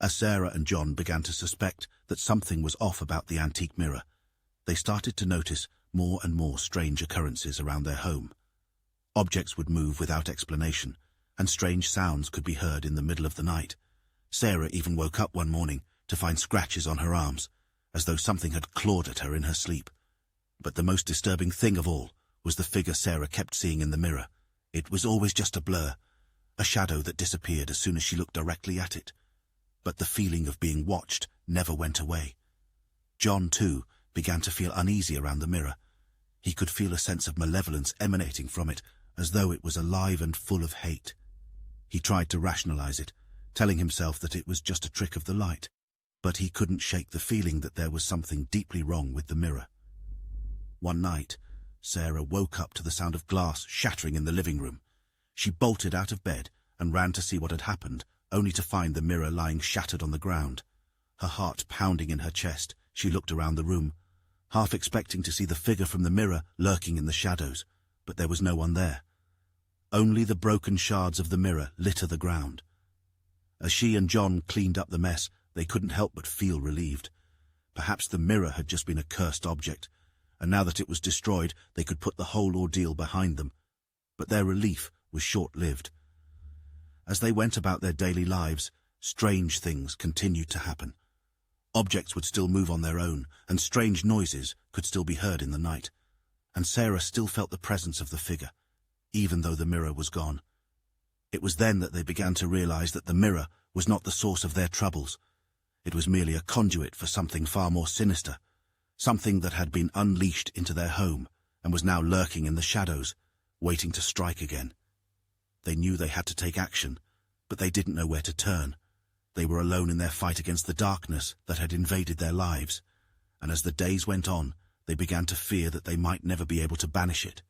As Sarah and John began to suspect that something was off about the antique mirror, they started to notice more and more strange occurrences around their home. Objects would move without explanation, and strange sounds could be heard in the middle of the night. Sarah even woke up one morning to find scratches on her arms, as though something had clawed at her in her sleep. But the most disturbing thing of all was the figure Sarah kept seeing in the mirror. It was always just a blur, a shadow that disappeared as soon as she looked directly at it. But the feeling of being watched never went away. John, too, began to feel uneasy around the mirror. He could feel a sense of malevolence emanating from it, as though it was alive and full of hate. He tried to rationalize it, telling himself that it was just a trick of the light, but he couldn't shake the feeling that there was something deeply wrong with the mirror. One night, Sarah woke up to the sound of glass shattering in the living room. She bolted out of bed and ran to see what had happened, only to find the mirror lying shattered on the ground. Her heart pounding in her chest, she looked around the room, half expecting to see the figure from the mirror lurking in the shadows, but there was no one there. Only the broken shards of the mirror litter the ground. As she and John cleaned up the mess, they couldn't help but feel relieved. Perhaps the mirror had just been a cursed object, and now that it was destroyed, they could put the whole ordeal behind them. But their relief was short-lived. As they went about their daily lives, strange things continued to happen. Objects would still move on their own, and strange noises could still be heard in the night. And Sarah still felt the presence of the figure, even though the mirror was gone. It was then that they began to realize that the mirror was not the source of their troubles. It was merely a conduit for something far more sinister, something that had been unleashed into their home and was now lurking in the shadows, waiting to strike again. They knew they had to take action, but they didn't know where to turn. They were alone in their fight against the darkness that had invaded their lives, and as the days went on, they began to fear that they might never be able to banish it.